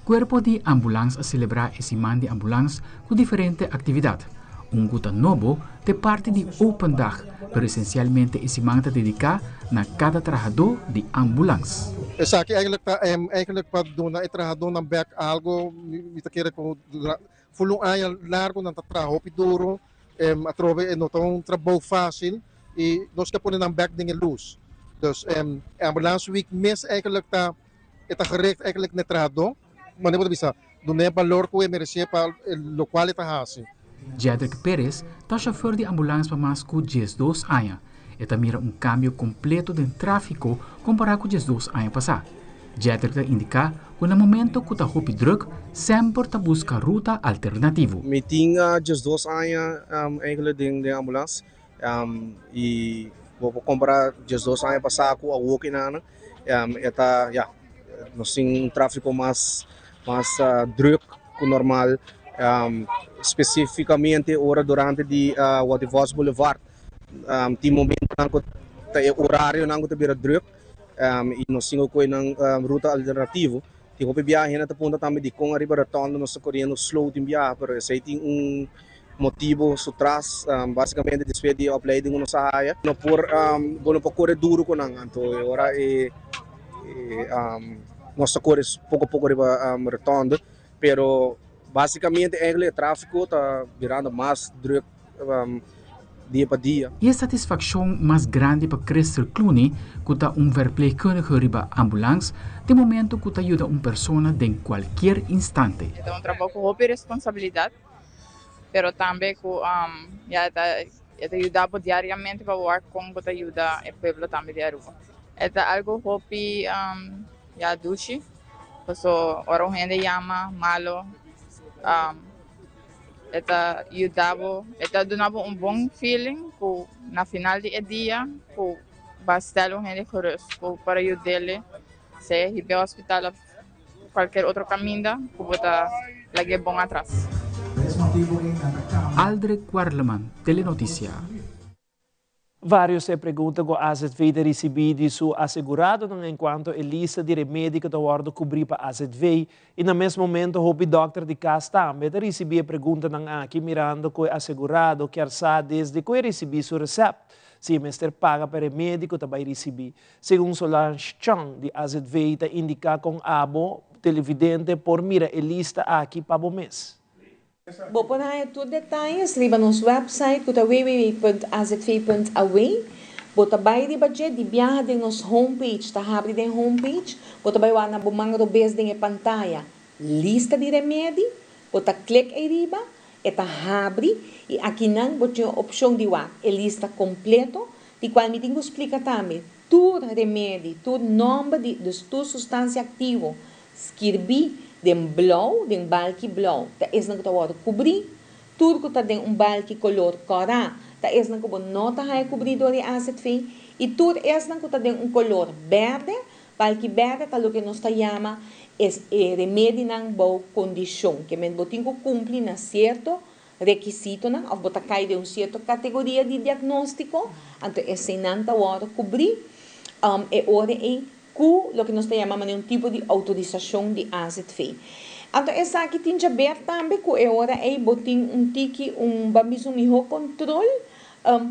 Cuerpo de ambulância a celebrar esse man de ambulância com diferente atividade. Guta novo de parte de Open Dag, pero essencialmente esse man está dedicado na cada trabalhador de ambulância. Sa akin eigenlijk pa doon na itrahado ng back algo mitakira ko fulong ay largo ng tatraho piduro atrove no tong trabalho fácil e nós que ponen ng back dingen loose. Dus ambulance week mes eigenlijk ta ita correct eigenlijk netrado mano po bisa doon na valor ko merecia pa lo qual ita hasi. Jedrick Perez está chauffeur de ambulância para mais que 12 anos. Eta mira cambio completo de tráfico comparado com os 2 anos passados. Jedrick indica que no momento que está hopi druk, sempre está busca ruta alternativa. Me tinha 12 anos eigenlijk de ambulância e vou comparar 12 anos passados com a walking na eta nós tem tráfico mais druk que normal. Especificamente ora durante di Waterfalls Boulevard ti momento nang horário nang te bira druk e nós singo ko ng ruta alternativo ti ko biyahe na punta também di kung arriba retorno nós correndo slow din biyahe pero sei ting motivo so tras basicamente después de uploading no sa haya no por bono pa corre duro ko nang anto ora nós corre pouco arriba retorno pero basicamente, o tráfico está virando mais druk dia para dia. E a satisfação mais grande para Crystal Clooney, que está verpleegkundige riba ambulância, de momento que ajuda pessoa em qualquer instante. É trabalho com muita responsabilidade, mas também com ajuda diariamente para ver como ajuda o povo também de rua. É algo que duche, porque ora gente chama malo. Eta ajudava, eta donava bom feeling que na final do dia, que bastava gente curioso para ajudá-lo, se ir ao hospital ou qualquer outro caminho, que botar lagi bom atrás. Aldrich Verleman, Telenotícia. Vários se perguntam se a AZV de receber seu assegurado enquanto a lista de remédios que está cobrir para a AZV e no mesmo momento o doctor de casa também recebeu a pergunta aqui mirando que o assegurado quer saber desde que recebeu seu receita se o mestre paga para remédio que vai receber. Segundo Solange Chang de AZV está indica com abo televidente por mira a lista aqui para o mês. Vou pôr aí todos os detalhes, riba nosso website, que é www.azv.away. Vou também riba de viajar de nosso homepage, está abrindo em homepage. Vou também lá na bomanga bes de pantalla, lista de remédio. Vou tá clique aí riba, está abre e aqui não vou ter a opção de lá, a lista completa, de qual me tenho que explicar também todo remédio, todo nome de toda substância ativa, escrevi den blauw, den balkje blauw. Dat is nog te worden cobrir. Tudo que está den balkje color coral. Dat is nog een nota hij cobrir door de AZV. E tudo is nog te den color verde. Balkje verde, dat que nós chama es remédio na boa condição. Que men botin que cumprir na certo requisito na, of bota cai de certa categoria de diagnóstico. Então esse não tá hora cobrir. E hora lo que nós chamamos de tipo de autorização de AZV. Então, essa aqui tem que ver também que agora é botin tiki bamiso melhor controle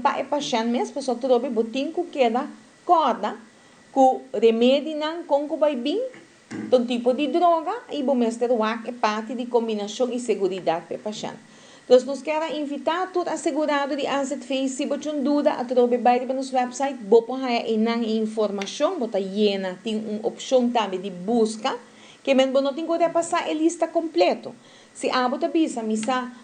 para o paciente mesmo, porque só botin que queda corda, que remédio não com que vai bem, um tipo de droga e o mestre é parte de combinação e segurança para o paciente. Então, nós queremos invitar todo assegurado de AZV, se você tem dúvida, através do nosso website, você pode informação, você llena, tem uma opção também de busca, que você não tem que passar a lista completa. Se você avisa,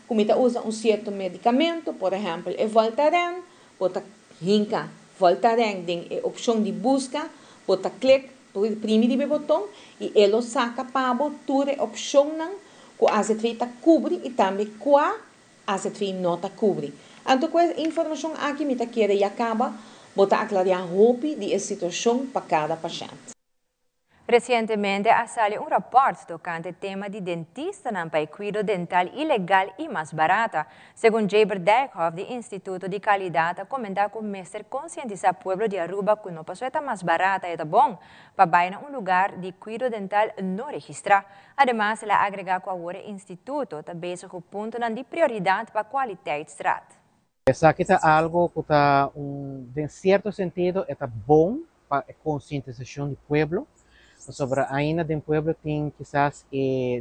como você usa certo medicamento, por exemplo, é Voltaren, você clica Voltaren, tem a opção de busca, você clica no primeiro botão e ele saca para você a opção que a AZV cobre e também qual AZV nota cobre. Então, com essa informação aqui, me quer e acaba, botar aclarar a roupa de situação para cada paciente. Recientemente ha salido un reporte tocante el tema de dentista para el cuidado dental ilegal y más barata. Según Jaber Dijkhoff, del Instituto de Calidad, comenta que el mestre concientiza al pueblo de Aruba que no pasó esta más barata y está bon para bailar un lugar de cuidado dental no registrado. Además, la agrega que ahora el instituto está bezig con puntos de prioridad para kwaliteitsstraat. Essa aqui está algo que está, em certo sentido, está bom para a conscientização do pueblo. Sobre ainda do pueblo tem quizás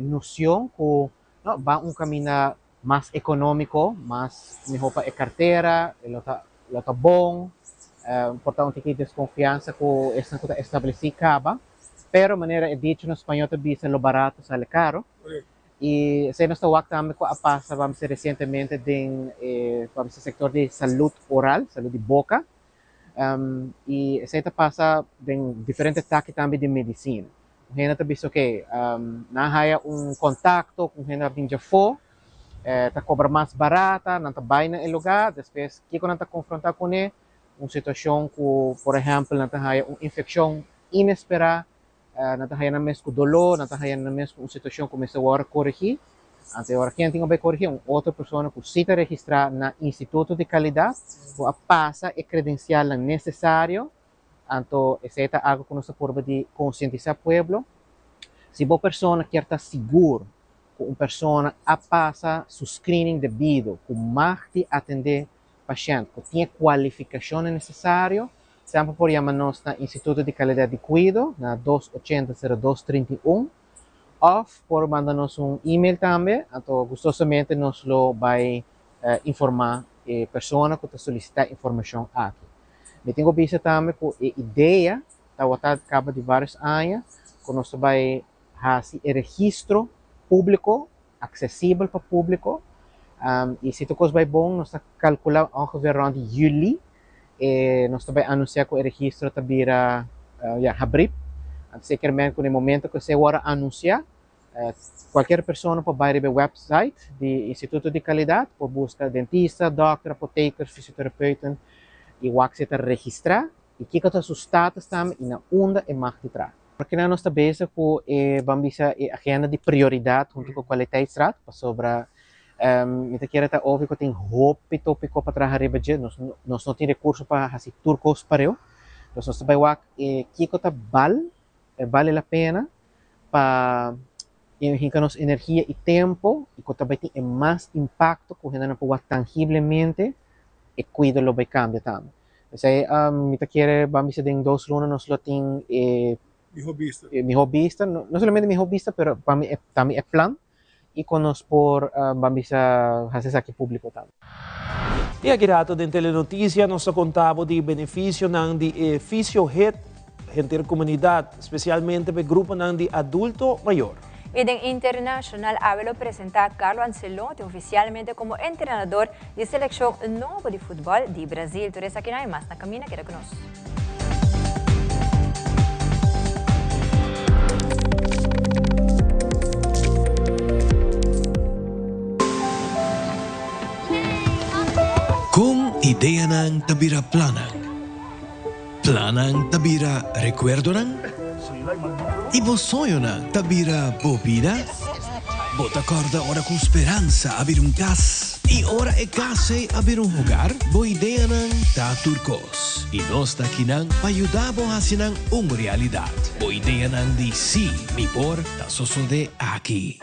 noção que não, vai caminho mais econômico, mais melhor para a carteira, ele está bom, portanto tem desconfiança que essa coisa estabelece acaba, pero maneira é dito no espanhol também se lo barato sale caro. E se nós estamos também com a passa, vamos dizer recentemente vamos dizer sector de saúde oral, saúde de boca. E se passa em diferentes ataques também de medicina. A gente também diz que não há contato com a gente já foi, está cobra mais barata, não está bem no lugar, depois que quando está confrontado com ele, uma situação que, por exemplo, não está uma infecção inesperada, não está na mesma dolor, não está na mesma uma situação que começa a corrigir. Antes agora quem tem que corrigir outra pessoa que se registrar no Instituto de Qualidade, que passa a credencial necessário, então esse é algo que nós podemos de conscientizar o povo. Se uma pessoa quer estar seguro que uma pessoa passa o screening devido, que mais de atender paciente, que tem qualificação necessária, sempre por chamar-nos no Instituto de Qualidade de Cuidado, na 280-0231, ou por mandar-nos e-mail também, então gostosamente nós vai informar a pessoa que está solicitando informação aqui. Eu tenho visto também que a ideia está acaba de vários anos, que nós vai fazer registro público, acessível para o público, e se tudo vai bom, nós calculamos ongeveer rond julho, nós vai anunciar que o registro está vira abril. Seguramente que no momento que se agora anunciar, qualquer pessoa pode ir ao website do Instituto de Qualidade, pode buscar dentista, doctor, apoteker, fisioterapeuta, e o se registrar, e que está o status também, e na onda é mais de trás. Porque nós estamos bezig com a agenda de prioridade junto com a qualiteitsraad, sobre met keer dat over tem hopi tópico para trabalhar budget, nós não temos recurso para fazer turcos para eu, nós estamos bem que tá vale a pena para nos energia e tempo e que também tem mais impacto que a gente pode tangivelmente e cuidar lo vai cambiar também. Então, met keer vamos dizer em 2 lunas nós lo tem mi hobbyista, não somente mi hobbyista, pero também é plan. E conosco por vamos a fazer aqui público também. E aqui dato de Telenotícia, nós contamos de benefício de Fisiohead entre a comunidade, especialmente para o grupo de adulto maior. E den internacional hablo presentar Carlo Ancelotti oficialmente como entrenador de seleção novo de futebol de Brasil. Por isso aqui não é mais na caminha que era conosco. Kung ideya ng tabira planang, planang tabira recuerdo ng, ibosoyo ng tabira bobina, bota corda ora com esperança abrir cas, e ora e case abrir lugar, bo ideya ng taturcos, e nós daqui ng payudabo hasinang realidad, bo ideya ng di si, mi por, ta sosode aqui.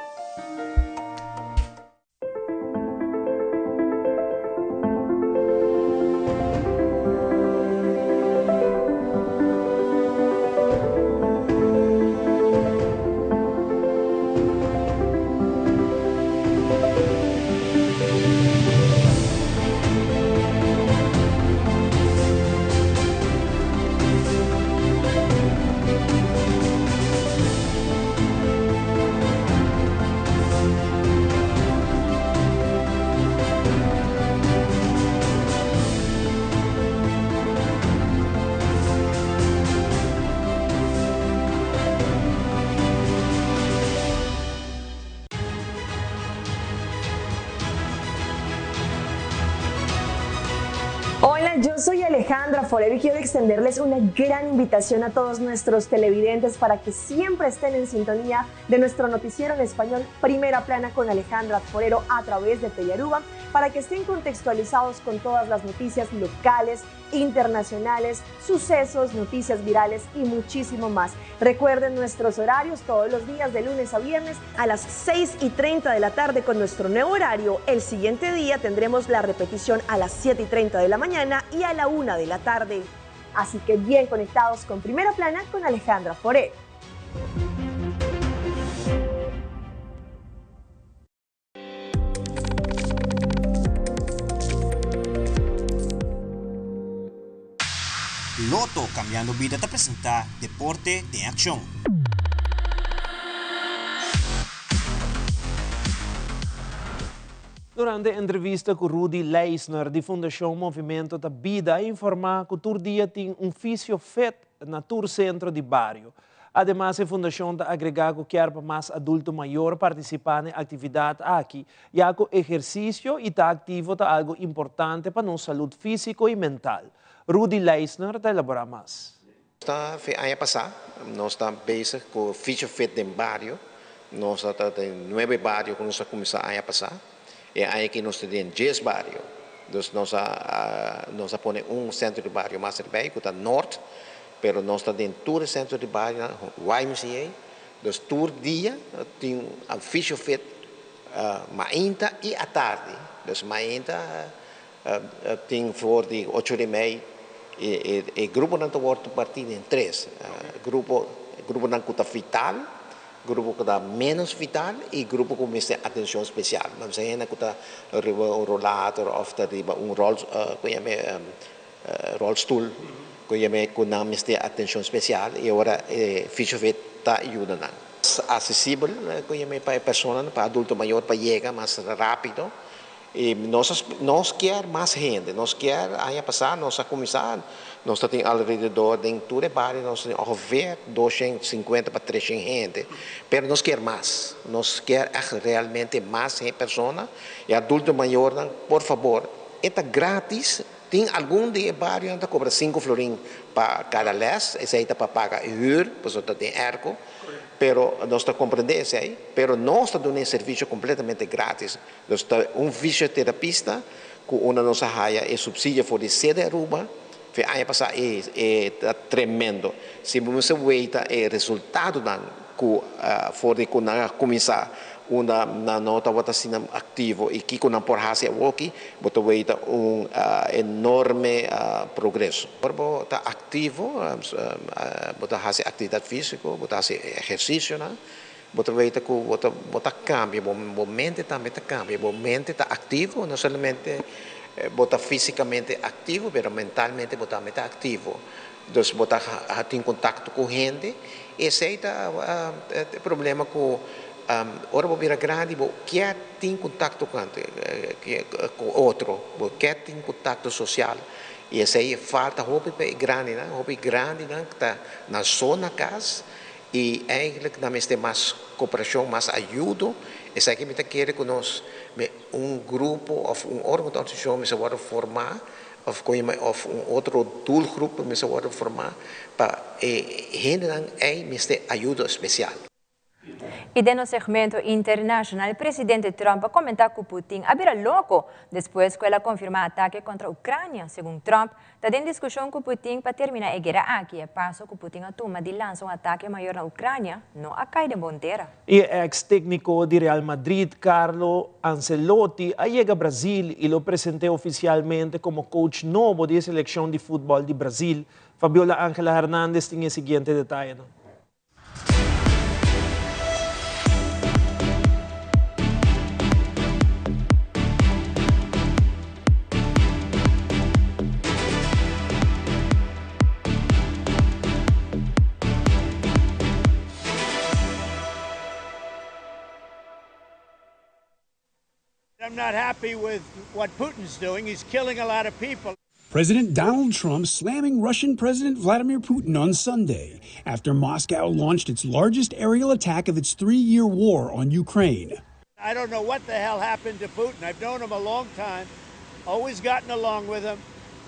Hola, yo soy Alejandra Forero y quiero extenderles una gran invitación a todos nuestros televidentes para que siempre estén en sintonía de nuestro noticiero en español Primera Plana con Alejandra Forero a través de Telearuba, para que estén contextualizados con todas las noticias locales, internacionales, sucesos, noticias virales y muchísimo más. Recuerden nuestros horarios todos los días de lunes a viernes a las 6:30 de la tarde con nuestro nuevo horario. El siguiente día tendremos la repetición a las 7:30 de la mañana y a la 1 de la tarde. Así que bien conectados con Primera Plana con Alejandra Forero. Loto Cambiando Vida te presenta Deporte de Acción. Durante a entrevista com Rudy Leisner, de Fundação Movimento da Vida, informa que o dia tem físio feito no Tour Centro de Barrio. Además, a Fundação está agregando que quer mais adulto maior participar na atividade aqui, já que o exercício e está ativo é algo importante para nossa saúde física e mental. Rudy Leisner te elabora mais. Ano passado, nós estamos bezig com o Fisio Fit de Barrio. Nós estamos em 9 barrios que nós começamos ano passado. E aqui nós temos 10 barrios. Então, nós pomos centro de barrio mais bem, que está norte, mas nós temos todo o centro de barrio, YMCA. Então, todo dia tem o Fisio Fit, manhã e à tarde. Então, manhã tem for de 8:30. O grupo não está partido em 3. Grupo não está vital, grupo que está menos vital e grupo que tem atenção especial. Mas aí não está um rollator ou rolstoel que não tem atenção especial e agora Fisiofit está ajudando. Acessível para pessoas, para adulto maior, para chegar mais rápido. E nós queremos mais gente, nós queremos, ano passado, nós começamos, nós temos ao redor de todo o bairro, nós temos over 250 para 300 gente, mas nós queremos mais, nós queremos realmente mais pessoas, e adulto maior, por favor, é grátis, tem algum de bairro que cobra 5 florins para cada mês, esse aí está para pagar huur, porque tem erco. Pero nós estamos compreendendo isso aí, pero nós estamos dando um serviço completamente grátis. Nós estamos fisioterapista que uma nossa raia é subsídio for de sede Aruba, foi ano passado é tremendo. Se você veja o resultado que for de começar uma nota votação ativo e que quando por hacer aqui, você veja enorme progresso. Corpo está ativo, você faz atividade física, você faz exercício, você veja que você cambia, o mente também cambia, o mente está ativo, não somente você fisicamente ativo, mas mentalmente você também está ativo. Então, você tem contato com gente, esse é o problema com ora vou virar grande, vou quer ter contato com outro, vou quer ter contato social. E essa aí falta hobby grande, que está na zona casa e eigenlijk não tem mais cooperação, mais ajuda. Essa aqui me quer que nós grupo ou organização me pode formar ou outro doelgroep me pode formar para gente me ajuda especial. E de no segmento internacional, el presidente Trump comenta que Putin había loco después que él confirma ataque contra Ucrania. Según Trump, está en discusión con Putin para terminar la guerra aquí. El paso que Putin toma de lanzar un ataque mayor a Ucrania no acá de Montera. E ex-técnico de Real Madrid, Carlo Ancelotti, llega a Brasil y lo presenté oficialmente como coach nuevo de selección de fútbol de Brasil. Fabiola Ángela Hernández tiene el siguiente detalle. ¿No? I'm not happy with what Putin's doing. He's killing a lot of people. President Donald Trump slamming Russian President Vladimir Putin on Sunday after Moscow launched its largest aerial attack of its 3-year war on Ukraine. I don't know what the hell happened to Putin. I've known him a long time, always gotten along with him.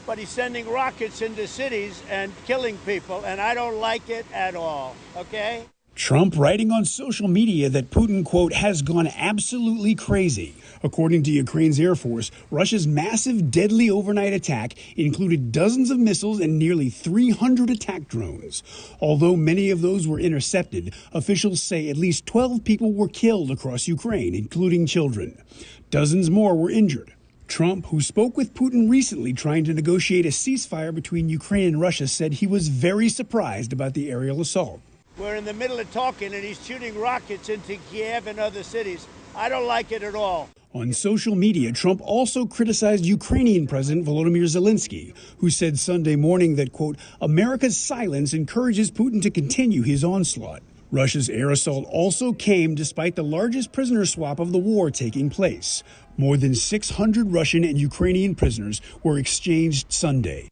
but he's sending rockets into cities and killing people, and I don't like it at all, okay? Trump writing on social media that Putin, quote, has gone absolutely crazy. According to Ukraine's Air Force, Russia's massive, deadly overnight attack included dozens of missiles and nearly 300 attack drones. Although many of those were intercepted, officials say at least 12 people were killed across Ukraine, including children. Dozens more were injured. Trump, who spoke with Putin recently trying to negotiate a ceasefire between Ukraine and Russia, said he was very surprised about the aerial assault. We're in the middle of talking, and he's shooting rockets into Kiev and other cities. I don't like it at all. On social media, Trump also criticized Ukrainian President Volodymyr Zelensky, who said Sunday morning that, quote, America's silence encourages Putin to continue his onslaught. Russia's air assault also came despite the largest prisoner swap of the war taking place. More than 600 Russian and Ukrainian prisoners were exchanged Sunday.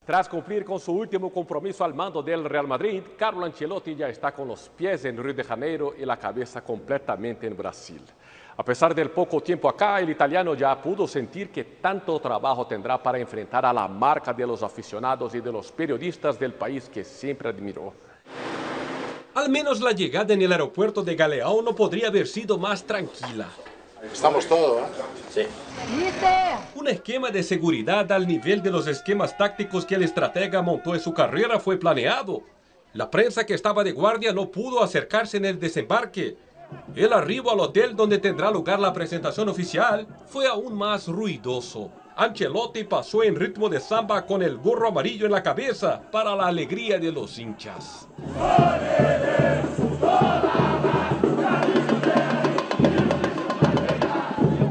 Tras cumplir con su último compromiso al mando del Real Madrid, Carlo Ancelotti ya está con los pies en Río de Janeiro y la cabeza completamente en Brasil. A pesar del poco tiempo acá, el italiano ya pudo sentir que tanto trabajo tendrá para enfrentar a la marca de los aficionados y de los periodistas del país que siempre admiró. Al menos la llegada en el aeropuerto de Galeão no podría haber sido más tranquila. Estamos todos, ¿eh? Sí. Un esquema de seguridad al nivel de los esquemas tácticos que el estratega montó en su carrera fue planeado. La prensa que estaba de guardia no pudo acercarse en el desembarque. El arribo al hotel donde tendrá lugar la presentación oficial fue aún más ruidoso. Ancelotti pasó en ritmo de samba con el gorro amarillo en la cabeza para la alegría de los hinchas.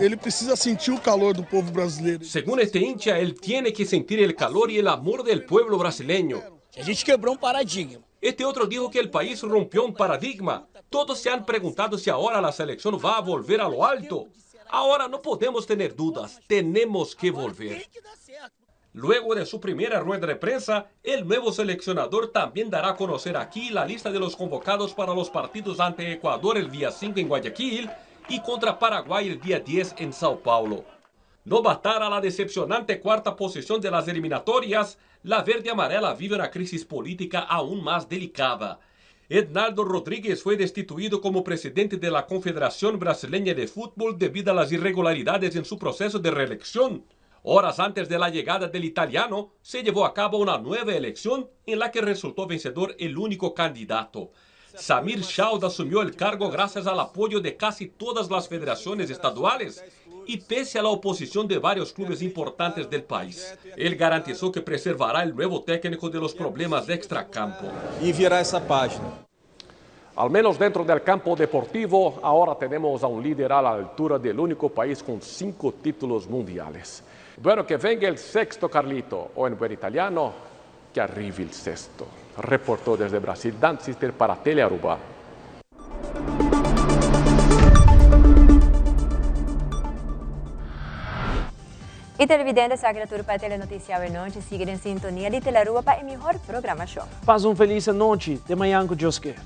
Ele precisa sentir o calor do povo brasileiro. Según este hincha, él tiene que sentir el calor y el amor del pueblo brasileño. A gente quebrou paradigma. Este otro dijo que el país rompió un paradigma. Todos se han preguntado si ahora la selección va a volver a lo alto. Ahora no podemos tener dudas, tenemos que volver. Luego de su primera rueda de prensa, el nuevo seleccionador también dará a conocer aquí la lista de los convocados para los partidos ante Ecuador el día 5 en Guayaquil y contra Paraguay el día 10 en Sao Paulo. No bastara la decepcionante cuarta posición de las eliminatorias, la verde amarela vive una crisis política aún más delicada. Ednaldo Rodríguez fue destituido como presidente de la Confederación Brasileña de Fútbol debido a las irregularidades en su proceso de reelección. Horas antes de la llegada del italiano, se llevó a cabo una nueva elección en la que resultó vencedor el único candidato. Samir Schaud asumió el cargo gracias al apoyo de casi todas las federaciones estaduales y pese a la oposición de varios clubes importantes del país. Él garantizó que preservará el nuevo técnico de los problemas de extracampo. Y virar esa página. Al menos dentro del campo deportivo, ahora tenemos a un líder a la altura del único país con 5 títulos mundiales. Bueno, que venga el sexto, Carlito, o en buen italiano, que arrive el sexto. Reportó desde Brasil Dan Sister para Telearuba. E televidentes, a criatura para a Telenotícia à noite, siga em sintonia de Telearuba para o melhor programa show. Paz feliz noite, de manhã com Deus quer.